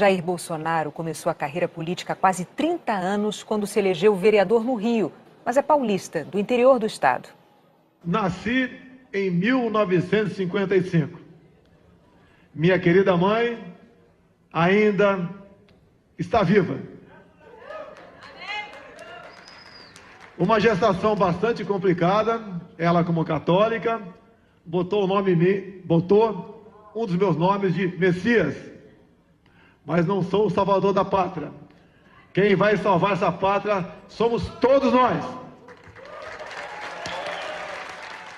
Jair Bolsonaro começou a carreira política há quase 30 anos quando se elegeu vereador no Rio, mas é paulista, do interior do estado. Nasci em 1955. Minha querida mãe ainda está viva. Uma gestação bastante complicada, ela como católica, botou um dos meus nomes de Messias, mas não sou o salvador da pátria. Quem vai salvar essa pátria somos todos nós.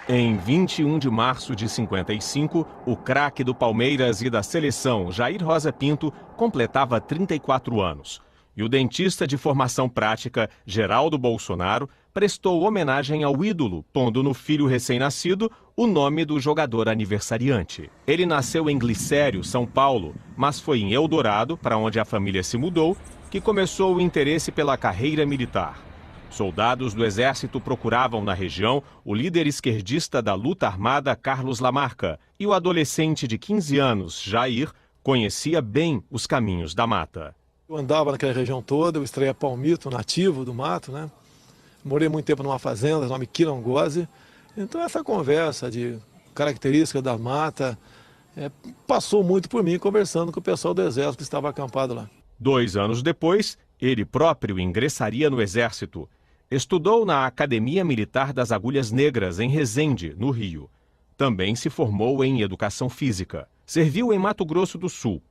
Em 21 de março de 55, o craque do Palmeiras e da seleção, Jair Rosa Pinto, completava 34 anos. E o dentista de formação prática, Geraldo Bolsonaro, prestou homenagem ao ídolo, pondo no filho recém-nascido o nome do jogador aniversariante. Ele nasceu em Glicério, São Paulo, mas foi em Eldorado, para onde a família se mudou, que começou o interesse pela carreira militar. Soldados do Exército procuravam na região o líder esquerdista da luta armada, Carlos Lamarca, e o adolescente de 15 anos, Jair, conhecia bem os caminhos da mata. Eu andava naquela região toda, eu extraía palmito nativo do mato, né? Morei muito tempo numa fazenda, nome Quilongose. Então essa conversa de características da mata passou muito por mim conversando com o pessoal do Exército que estava acampado lá. 2 anos depois, ele próprio ingressaria no Exército. Estudou na Academia Militar das Agulhas Negras, em Resende, no Rio. Também se formou em Educação Física. Serviu em Mato Grosso do Sul.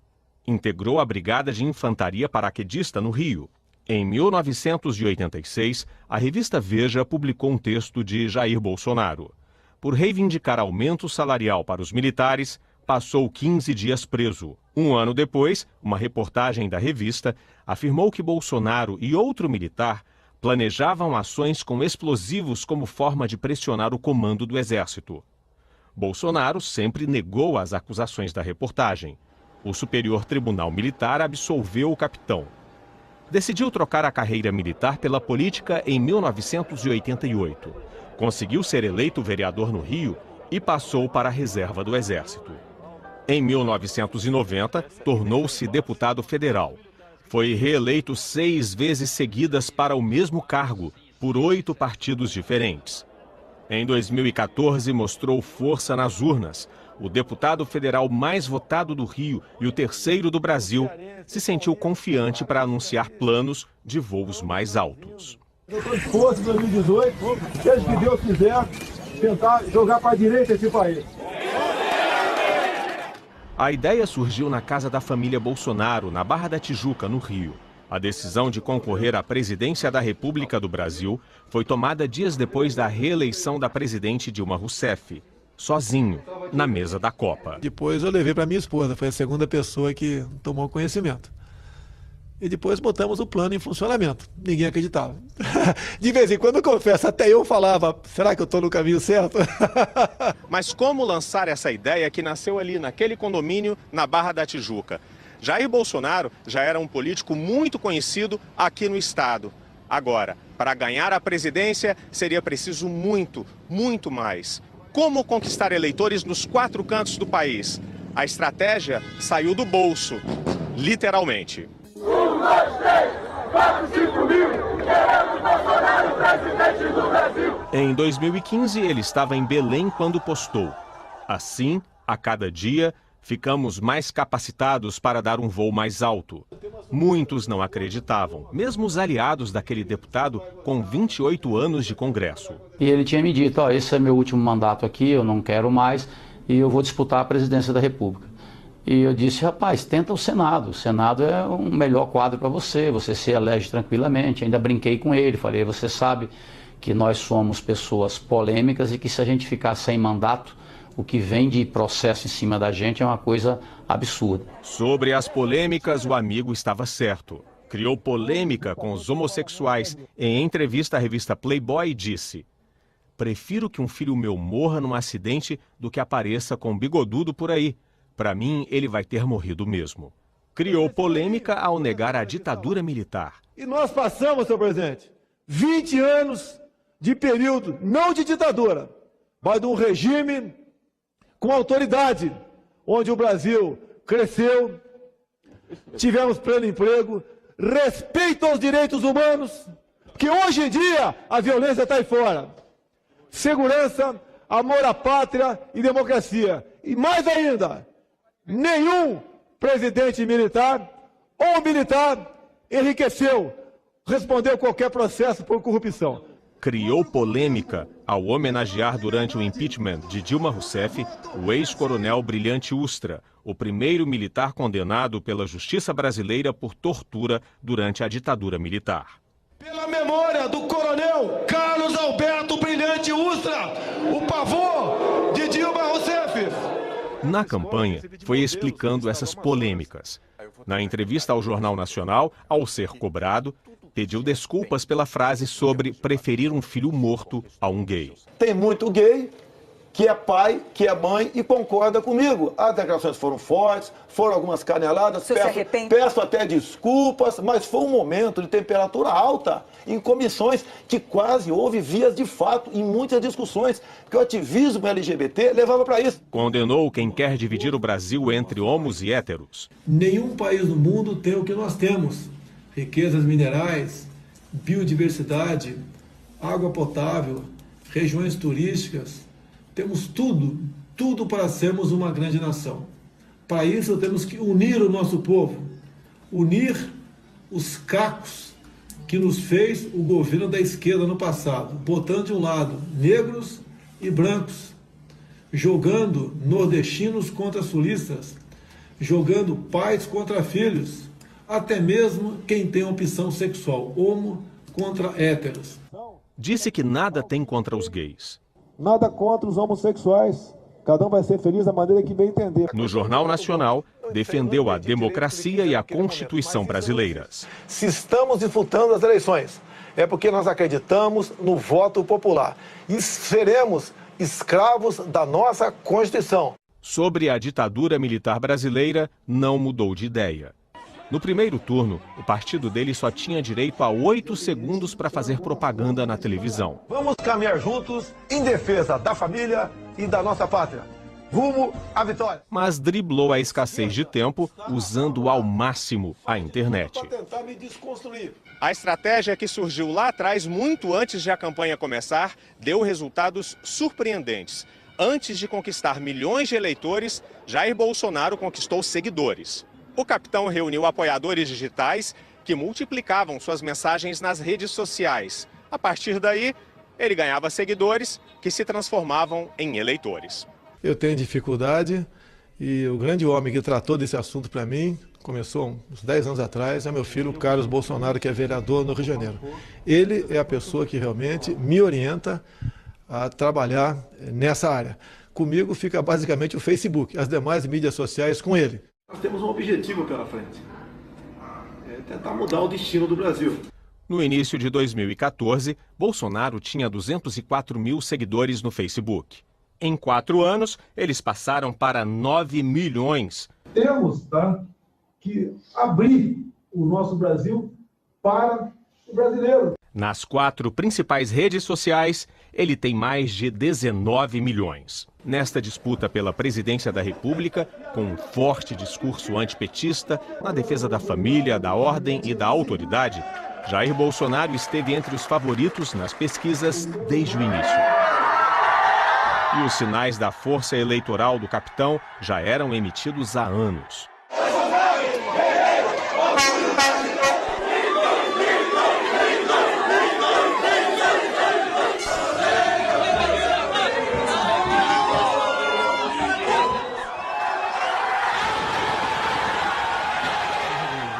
Integrou a Brigada de Infantaria Paraquedista no Rio. Em 1986, a revista Veja publicou um texto de Jair Bolsonaro. Por reivindicar aumento salarial para os militares, passou 15 dias preso. 1 ano depois, uma reportagem da revista afirmou que Bolsonaro e outro militar planejavam ações com explosivos como forma de pressionar o comando do Exército. Bolsonaro sempre negou as acusações da reportagem. O Superior Tribunal Militar absolveu o capitão. Decidiu trocar a carreira militar pela política em 1988. Conseguiu ser eleito vereador no Rio e passou para a reserva do Exército. Em 1990, tornou-se deputado federal. Foi reeleito 6 vezes seguidas para o mesmo cargo, por 8 partidos diferentes. Em 2014, mostrou força nas urnas. O deputado federal mais votado do Rio e o terceiro do Brasil se sentiu confiante para anunciar planos de voos mais altos. Eu estou disposto em 2018, desde que Deus quiser, tentar jogar para a direita esse país. A ideia surgiu na casa da família Bolsonaro, na Barra da Tijuca, no Rio. A decisão de concorrer à presidência da República do Brasil foi tomada dias depois da reeleição da presidente Dilma Rousseff, sozinho, na mesa da Copa. Depois eu levei para minha esposa, foi a segunda pessoa que tomou conhecimento. E depois botamos o plano em funcionamento. Ninguém acreditava. De vez em quando, eu confesso, até eu falava, será que eu estou no caminho certo? Mas como lançar essa ideia que nasceu ali naquele condomínio na Barra da Tijuca? Jair Bolsonaro já era um político muito conhecido aqui no estado. Agora, para ganhar a presidência, seria preciso muito, muito mais. Como conquistar eleitores nos 4 cantos do país? A estratégia saiu do bolso, literalmente. 1, 2, 3, 4, 5 mil, queremos Bolsonaro, presidente do Brasil. Em 2015, ele estava em Belém quando postou: assim, a cada dia, ficamos mais capacitados para dar um voo mais alto. Muitos não acreditavam, mesmo os aliados daquele deputado com 28 anos de Congresso. E ele tinha me dito, esse é meu último mandato aqui, eu não quero mais e eu vou disputar a presidência da República. E eu disse, rapaz, tenta o Senado é um melhor quadro para você, você se elege tranquilamente. Ainda brinquei com ele, falei, você sabe que nós somos pessoas polêmicas e que se a gente ficar sem mandato, o que vem de processo em cima da gente é uma coisa absurda. Sobre as polêmicas, o amigo estava certo. Criou polêmica com os homossexuais. Em entrevista à revista Playboy, disse: prefiro que um filho meu morra num acidente do que apareça com um bigodudo por aí. Para mim, ele vai ter morrido mesmo. Criou polêmica ao negar a ditadura militar. E nós passamos, senhor presidente, 20 anos de período, não de ditadura, mas de um regime com autoridade, onde o Brasil cresceu, tivemos pleno emprego, respeito aos direitos humanos, que hoje em dia a violência está aí fora. Segurança, amor à pátria e democracia. E mais ainda, nenhum presidente militar ou militar enriqueceu, respondeu qualquer processo por corrupção. Criou polêmica ao homenagear durante o impeachment de Dilma Rousseff o ex-coronel Brilhante Ustra, o primeiro militar condenado pela justiça brasileira por tortura durante a ditadura militar. Pela memória do coronel Carlos Alberto Brilhante Ustra, o pavor de Dilma Rousseff. Na campanha, foi explicando essas polêmicas. Na entrevista ao Jornal Nacional, ao ser cobrado, pediu desculpas pela frase sobre preferir um filho morto a um gay. Tem muito gay que é pai, que é mãe e concorda comigo. As declarações foram fortes, foram algumas caneladas, peço até desculpas, mas foi um momento de temperatura alta em comissões que quase houve vias de fato em muitas discussões, que o ativismo LGBT levava para isso. Condenou quem quer dividir o Brasil entre homos e héteros. Nenhum país do mundo tem o que nós temos. Riquezas minerais, biodiversidade, água potável, regiões turísticas. Temos tudo para sermos uma grande nação. Para isso temos que unir o nosso povo, unir os cacos que nos fez o governo da esquerda no passado, botando de um lado negros e brancos, jogando nordestinos contra sulistas, jogando pais contra filhos, até mesmo quem tem opção sexual, homo contra héteros. Disse que nada tem contra os gays. Nada contra os homossexuais. Cada um vai ser feliz da maneira que bem entender. No Jornal Nacional, defendeu a democracia e a Constituição brasileiras. Se estamos disputando as eleições, é porque nós acreditamos no voto popular e seremos escravos da nossa Constituição. Sobre a ditadura militar brasileira, não mudou de ideia. No primeiro turno, o partido dele só tinha direito a 8 segundos para fazer propaganda na televisão. Vamos caminhar juntos em defesa da família e da nossa pátria. Rumo à vitória. Mas driblou a escassez de tempo usando ao máximo a internet. Para tentar me desconstruir. A estratégia que surgiu lá atrás, muito antes de a campanha começar, deu resultados surpreendentes. Antes de conquistar milhões de eleitores, Jair Bolsonaro conquistou seguidores. O capitão reuniu apoiadores digitais que multiplicavam suas mensagens nas redes sociais. A partir daí, ele ganhava seguidores que se transformavam em eleitores. Eu tenho dificuldade e o grande homem que tratou desse assunto para mim, começou uns 10 anos atrás, é meu filho Carlos Bolsonaro, que é vereador no Rio de Janeiro. Ele é a pessoa que realmente me orienta a trabalhar nessa área. Comigo fica basicamente o Facebook, as demais mídias sociais com ele. Nós temos um objetivo pela frente, é tentar mudar o destino do Brasil. No início de 2014, Bolsonaro tinha 204 mil seguidores no Facebook. Em 4 anos, eles passaram para 9 milhões. Temos que abrir o nosso Brasil para o brasileiro. Nas 4 principais redes sociais, ele tem mais de 19 milhões. Nesta disputa pela presidência da República, com um forte discurso antipetista na defesa da família, da ordem e da autoridade, Jair Bolsonaro esteve entre os favoritos nas pesquisas desde o início. E os sinais da força eleitoral do capitão já eram emitidos há anos.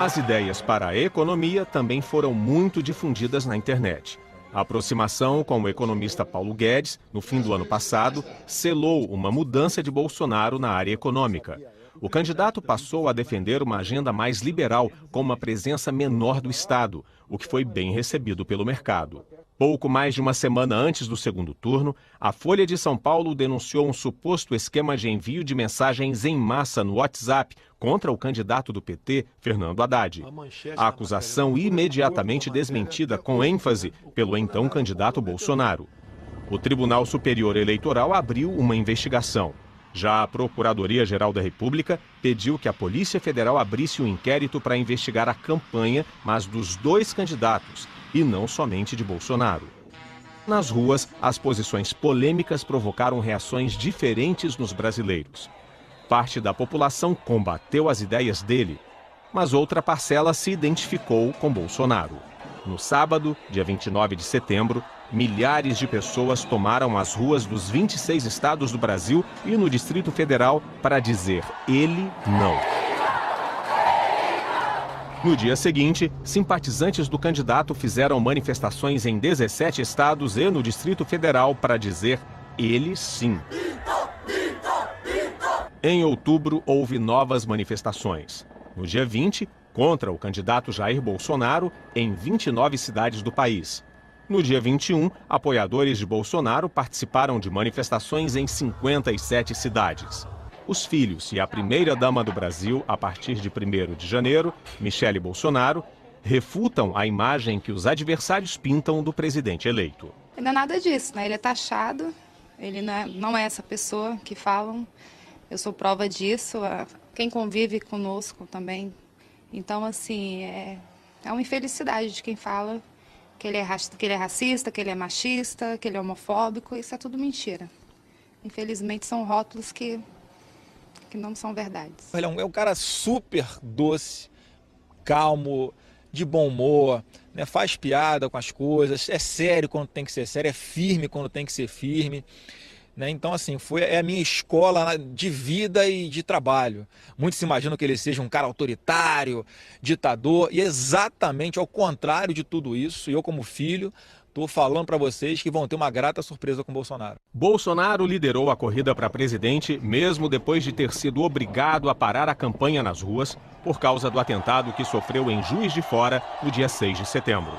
As ideias para a economia também foram muito difundidas na internet. A aproximação com o economista Paulo Guedes, no fim do ano passado, selou uma mudança de Bolsonaro na área econômica. O candidato passou a defender uma agenda mais liberal, com uma presença menor do Estado, o que foi bem recebido pelo mercado. Pouco mais de uma semana antes do segundo turno, a Folha de São Paulo denunciou um suposto esquema de envio de mensagens em massa no WhatsApp contra o candidato do PT, Fernando Haddad. A acusação imediatamente desmentida com ênfase pelo então candidato Bolsonaro. O Tribunal Superior Eleitoral abriu uma investigação. Já a Procuradoria-Geral da República pediu que a Polícia Federal abrisse um inquérito para investigar a campanha, mas dos dois candidatos, e não somente de Bolsonaro. Nas ruas, as posições polêmicas provocaram reações diferentes nos brasileiros. Parte da população combateu as ideias dele, mas outra parcela se identificou com Bolsonaro. No sábado, dia 29 de setembro, milhares de pessoas tomaram as ruas dos 26 estados do Brasil e no Distrito Federal para dizer ele não. No dia seguinte, simpatizantes do candidato fizeram manifestações em 17 estados e no Distrito Federal para dizer ele sim. Em outubro, houve novas manifestações. No dia 20, contra o candidato Jair Bolsonaro, em 29 cidades do país. No dia 21, apoiadores de Bolsonaro participaram de manifestações em 57 cidades. Os filhos e a primeira-dama do Brasil, a partir de 1º de janeiro, Michele Bolsonaro, refutam a imagem que os adversários pintam do presidente eleito. Não é nada disso, né? Ele é taxado, ele não é essa pessoa que falam. Eu sou prova disso, quem convive conosco também. Então, assim, é uma infelicidade de quem fala que ele é racista, que ele é machista, que ele é homofóbico. Isso é tudo mentira. Infelizmente, são rótulos que não são verdades. Ele é um cara super doce, calmo, de bom humor, né? Faz piada com as coisas, é sério quando tem que ser sério, é firme quando tem que ser firme. Né? Então, assim, é a minha escola de vida e de trabalho. Muitos se imaginam que ele seja um cara autoritário, ditador, e exatamente ao contrário de tudo isso. Eu, como filho, estou falando para vocês que vão ter uma grata surpresa com Bolsonaro. Bolsonaro liderou a corrida para presidente, mesmo depois de ter sido obrigado a parar a campanha nas ruas por causa do atentado que sofreu em Juiz de Fora no dia 6 de setembro.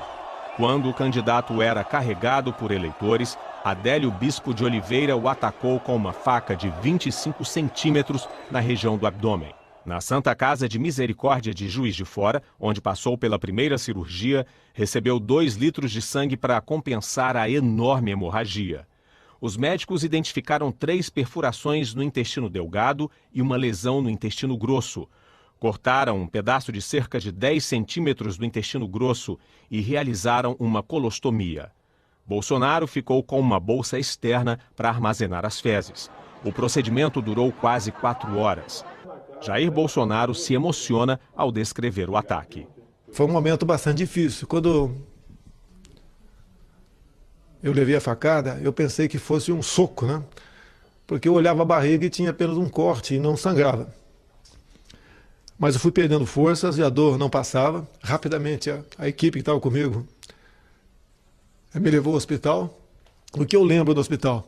Quando o candidato era carregado por eleitores, Adélio Bispo de Oliveira o atacou com uma faca de 25 centímetros na região do abdômen. Na Santa Casa de Misericórdia de Juiz de Fora, onde passou pela primeira cirurgia, recebeu 2 litros de sangue para compensar a enorme hemorragia. Os médicos identificaram 3 perfurações no intestino delgado e uma lesão no intestino grosso. Cortaram um pedaço de cerca de 10 centímetros do intestino grosso e realizaram uma colostomia. Bolsonaro ficou com uma bolsa externa para armazenar as fezes. O procedimento durou quase 4 horas. Jair Bolsonaro se emociona ao descrever o ataque. Foi um momento bastante difícil. Quando eu levei a facada, eu pensei que fosse um soco, né? Porque eu olhava a barriga e tinha apenas um corte e não sangrava. Mas eu fui perdendo forças e a dor não passava. Rapidamente, a equipe que estava comigo me levou ao hospital. O que eu lembro do hospital?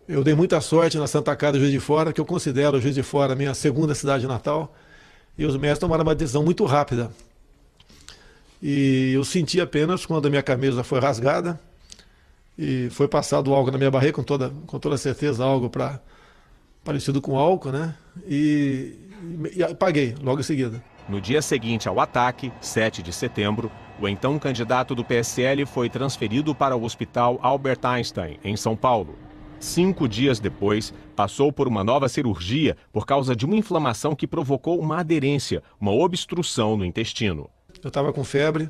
Eu dei muita sorte na Santa Casa de Juiz de Fora, que eu considero Juiz de Fora a minha segunda cidade natal. E os médicos tomaram uma decisão muito rápida. E eu senti apenas quando a minha camisa foi rasgada e foi passado algo na minha barriga, com toda certeza algo parecido com álcool, né? E apaguei logo em seguida. No dia seguinte ao ataque, 7 de setembro, o então candidato do PSL foi transferido para o Hospital Albert Einstein, em São Paulo. 5 dias depois, passou por uma nova cirurgia por causa de uma inflamação que provocou uma aderência, uma obstrução no intestino. Eu estava com febre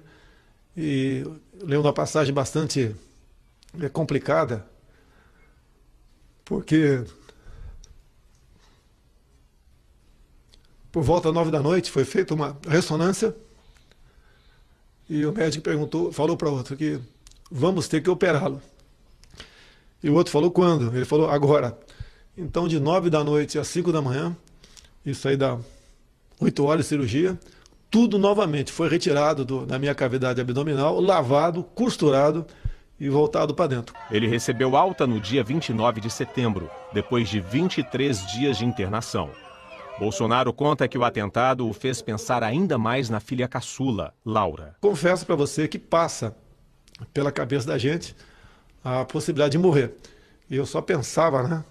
e lembro de uma passagem bastante complicada, porque por volta das 9 da noite foi feita uma ressonância e o médico falou para o outro que vamos ter que operá-lo. E o outro falou quando? Ele falou agora. Então de 9 da noite às 5 da manhã, isso aí dá 8 horas de cirurgia, tudo novamente foi retirado da minha cavidade abdominal, lavado, costurado e voltado para dentro. Ele recebeu alta no dia 29 de setembro, depois de 23 dias de internação. Bolsonaro conta que o atentado o fez pensar ainda mais na filha caçula, Laura. Confesso para você que passa pela cabeça da gente a possibilidade de morrer. E eu só pensava, né,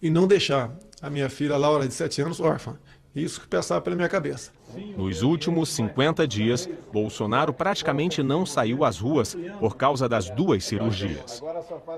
em não deixar a minha filha Laura, de 7 anos, órfã. Isso que passava pela minha cabeça. Nos últimos 50 dias, Bolsonaro praticamente não saiu às ruas por causa das 2 cirurgias.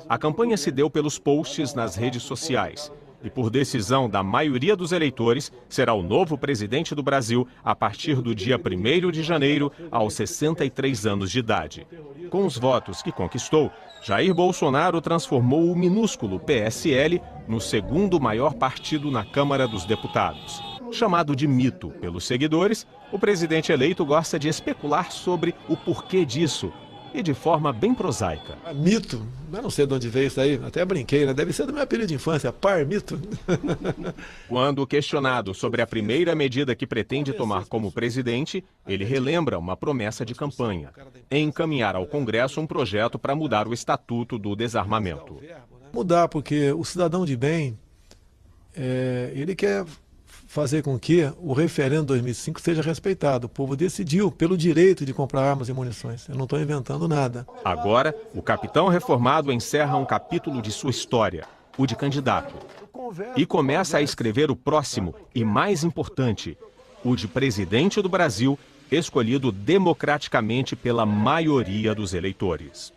A campanha se deu pelos posts nas redes sociais e, por decisão da maioria dos eleitores, será o novo presidente do Brasil a partir do dia 1º de janeiro, aos 63 anos de idade. Com os votos que conquistou, Jair Bolsonaro transformou o minúsculo PSL no 2º maior partido na Câmara dos Deputados. Chamado de mito pelos seguidores, o presidente eleito gosta de especular sobre o porquê disso e de forma bem prosaica. Mito? Eu não sei de onde veio isso aí, até brinquei, né? Deve ser do meu apelido de infância, Parmito. Quando questionado sobre a primeira medida que pretende tomar como presidente, ele relembra uma promessa de campanha: encaminhar ao Congresso um projeto para mudar o Estatuto do Desarmamento. Mudar, porque o cidadão de bem, ele quer fazer com que o referendo de 2005 seja respeitado. O povo decidiu pelo direito de comprar armas e munições. Eu não estou inventando nada. Agora, o capitão reformado encerra um capítulo de sua história, o de candidato. E começa a escrever o próximo e mais importante, o de presidente do Brasil, escolhido democraticamente pela maioria dos eleitores.